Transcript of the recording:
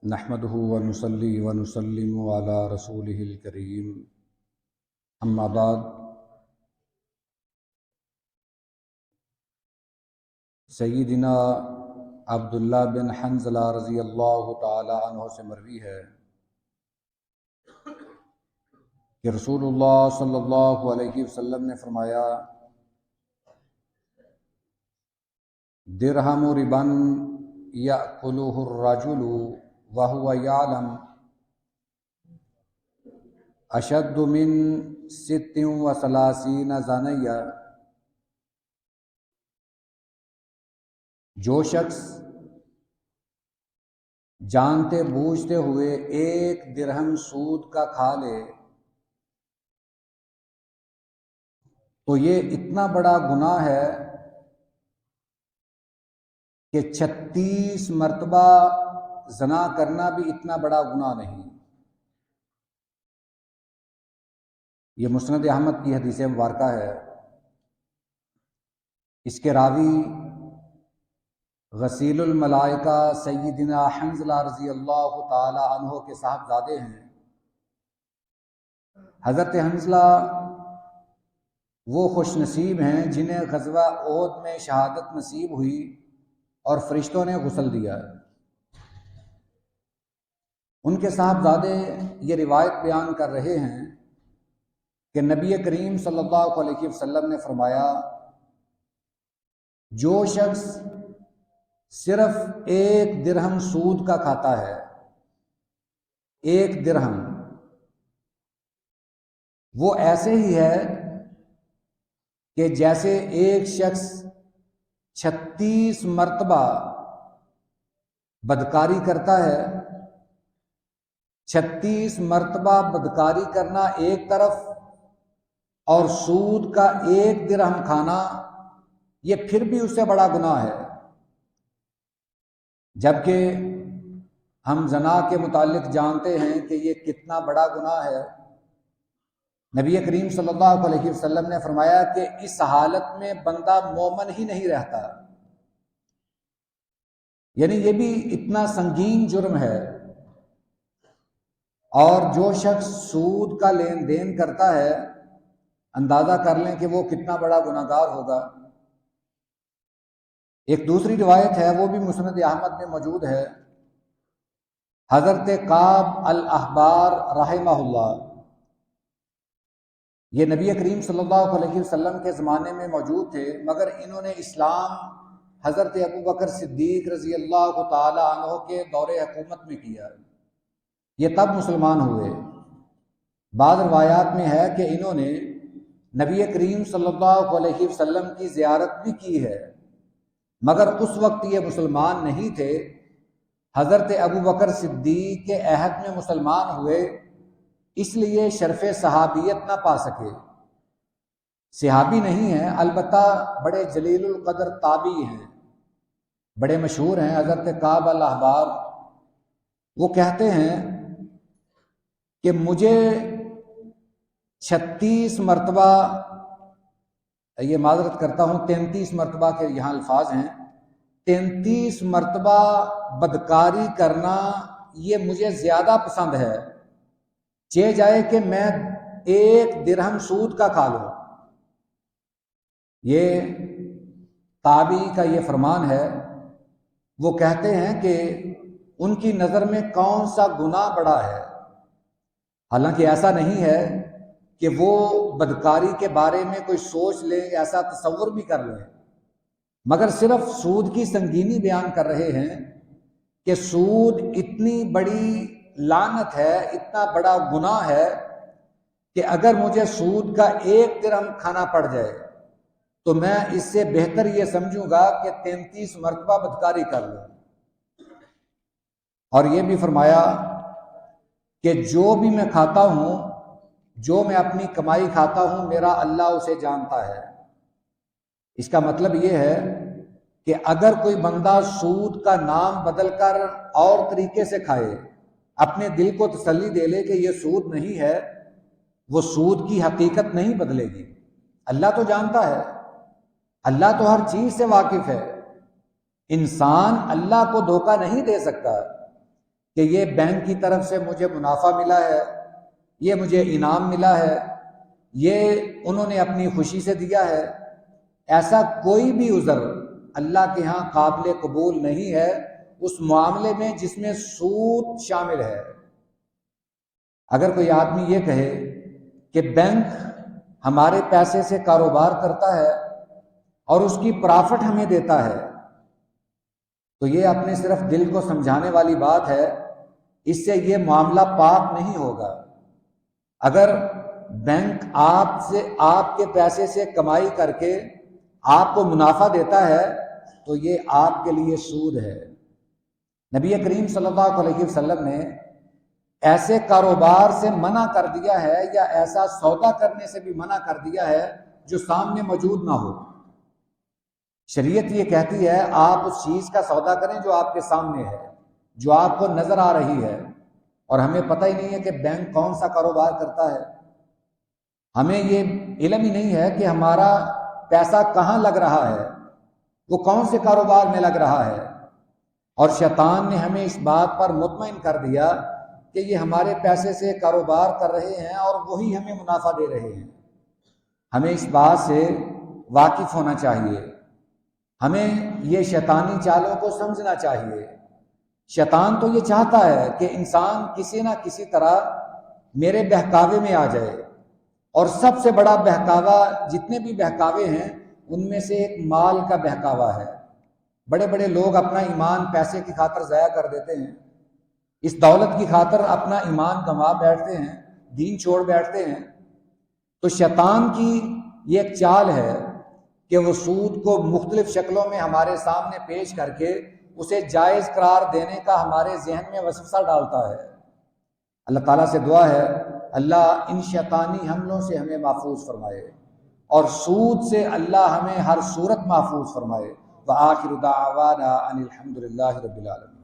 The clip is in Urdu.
نحمده ونصلي ونسلم على رسوله الكريم اما بعد سیدنا عبداللہ بن حنظلہ رضی اللہ تعالی عنہ سے مروی ہے کہ رسول اللہ صلی اللہ علیہ وسلم نے فرمایا درہم ربن یأکلہ الرجل وهو یعلم اشد من 36 زانیہ۔ جو شخص جانتے بوجھتے ہوئے 1 درہم سود کا کھا لے تو یہ اتنا بڑا گناہ ہے کہ 36 مرتبہ زنا کرنا بھی اتنا بڑا گناہ نہیں۔ یہ مسند احمد کی حدیث مبارکہ ہے۔ اس کے راوی غسیل الملائکہ سیدنا حنظلہ رضی اللہ تعالی عنہ کے صاحبزادے ہیں۔ حضرت حنظلہ وہ خوش نصیب ہیں جنہیں غزوہ احد میں شہادت نصیب ہوئی اور فرشتوں نے غسل دیا۔ ان کے صاحبزادے یہ روایت بیان کر رہے ہیں کہ نبی کریم صلی اللہ علیہ وسلم نے فرمایا، جو شخص صرف 1 درہم سود کا کھاتا ہے، 1 درہم، وہ ایسے ہی ہے کہ جیسے ایک شخص 36 مرتبہ بدکاری کرتا ہے۔ 36 مرتبہ بدکاری کرنا ایک طرف اور سود کا 1 درہم کھانا یہ پھر بھی اس سے بڑا گناہ ہے۔ جبکہ ہم زنا کے متعلق جانتے ہیں کہ یہ کتنا بڑا گناہ ہے۔ نبی کریم صلی اللہ علیہ وسلم نے فرمایا کہ اس حالت میں بندہ مومن ہی نہیں رہتا، یعنی یہ بھی اتنا سنگین جرم ہے۔ اور جو شخص سود کا لین دین کرتا ہے، اندازہ کر لیں کہ وہ کتنا بڑا گناہگار ہوگا۔ ایک دوسری روایت ہے، وہ بھی مسند احمد میں موجود ہے۔ حضرت کعب الاحبار رحمہ اللہ، یہ نبی کریم صلی اللہ علیہ وسلم کے زمانے میں موجود تھے، مگر انہوں نے اسلام حضرت ابوبکر صدیق رضی اللہ تعالی عنہ کے دور حکومت میں کیا۔ یہ تب مسلمان ہوئے۔ بعض روایات میں ہے کہ انہوں نے نبی کریم صلی اللہ علیہ وسلم کی زیارت بھی کی ہے، مگر اس وقت یہ مسلمان نہیں تھے۔ حضرت ابوبکر صدیق کے عہد میں مسلمان ہوئے، اس لیے شرف صحابیت نہ پا سکے۔ صحابی نہیں ہیں، البتہ بڑے جلیل القدر تابعی ہیں، بڑے مشہور ہیں۔ حضرت کعب الاحبار وہ کہتے ہیں کہ مجھے 36 مرتبہ، یہ معذرت کرتا ہوں 33 مرتبہ کے یہاں الفاظ ہیں، 33 مرتبہ بدکاری کرنا یہ مجھے زیادہ پسند ہے، چہ جائے کہ میں 1 درہم سود کا کھا لوں۔ یہ تابعی کا یہ فرمان ہے۔ وہ کہتے ہیں کہ ان کی نظر میں کون سا گناہ بڑا ہے۔ حالانکہ ایسا نہیں ہے کہ وہ بدکاری کے بارے میں کوئی سوچ لیں، ایسا تصور بھی کر لیں، مگر صرف سود کی سنگینی بیان کر رہے ہیں کہ سود اتنی بڑی لعنت ہے، اتنا بڑا گناہ ہے کہ اگر مجھے سود کا 1 درہم کھانا پڑ جائے تو میں اس سے بہتر یہ سمجھوں گا کہ 33 مرتبہ بدکاری کر لوں۔ اور یہ بھی فرمایا کہ جو بھی میں کھاتا ہوں، جو میں اپنی کمائی کھاتا ہوں، میرا اللہ اسے جانتا ہے۔ اس کا مطلب یہ ہے کہ اگر کوئی بندہ سود کا نام بدل کر اور طریقے سے کھائے، اپنے دل کو تسلی دے لے کہ یہ سود نہیں ہے، وہ سود کی حقیقت نہیں بدلے گی۔ اللہ تو جانتا ہے، اللہ تو ہر چیز سے واقف ہے۔ انسان اللہ کو دھوکہ نہیں دے سکتا، کہ یہ بینک کی طرف سے مجھے منافع ملا ہے، یہ مجھے انعام ملا ہے، یہ انہوں نے اپنی خوشی سے دیا ہے، ایسا کوئی بھی عذر اللہ کے ہاں قابل قبول نہیں ہے اس معاملے میں جس میں سود شامل ہے۔ اگر کوئی آدمی یہ کہے کہ بینک ہمارے پیسے سے کاروبار کرتا ہے اور اس کی پرافٹ ہمیں دیتا ہے، تو یہ اپنے صرف دل کو سمجھانے والی بات ہے، اس سے یہ معاملہ پاک نہیں ہوگا۔ اگر بینک آپ کے پیسے سے کمائی کر کے آپ کو منافع دیتا ہے تو یہ آپ کے لیے سود ہے۔ نبی کریم صلی اللہ علیہ وسلم نے ایسے کاروبار سے منع کر دیا ہے یا ایسا سودا کرنے سے بھی منع کر دیا ہے جو سامنے موجود نہ ہو۔ شریعت یہ کہتی ہے آپ اس چیز کا سودا کریں جو آپ کے سامنے ہے، جو آپ کو نظر آ رہی ہے، اور ہمیں پتہ ہی نہیں ہے کہ بینک کون سا کاروبار کرتا ہے، ہمیں یہ علم ہی نہیں ہے کہ ہمارا پیسہ کہاں لگ رہا ہے، وہ کون سے کاروبار میں لگ رہا ہے، اور شیطان نے ہمیں اس بات پر مطمئن کر دیا کہ یہ ہمارے پیسے سے کاروبار کر رہے ہیں اور وہی ہمیں منافع دے رہے ہیں۔ ہمیں اس بات سے واقف ہونا چاہیے، ہمیں یہ شیطانی چالوں کو سمجھنا چاہیے۔ شیطان تو یہ چاہتا ہے کہ انسان کسی نہ کسی طرح میرے بہکاوے میں آ جائے، اور سب سے بڑا بہکاوا، جتنے بھی بہکاوے ہیں ان میں سے ایک مال کا بہکاوا ہے۔ بڑے بڑے لوگ اپنا ایمان پیسے کی خاطر ضائع کر دیتے ہیں، اس دولت کی خاطر اپنا ایمان گنوا بیٹھتے ہیں، دین چھوڑ بیٹھتے ہیں۔ تو شیطان کی یہ ایک چال ہے کہ وہ سود کو مختلف شکلوں میں ہمارے سامنے پیش کر کے اسے جائز قرار دینے کا ہمارے ذہن میں وسوسہ ڈالتا ہے۔ اللہ تعالیٰ سے دعا ہے اللہ ان شیطانی حملوں سے ہمیں محفوظ فرمائے، اور سود سے اللہ ہمیں ہر صورت محفوظ فرمائے۔ وآخر دعوانا ان الحمد للہ رب العالمین۔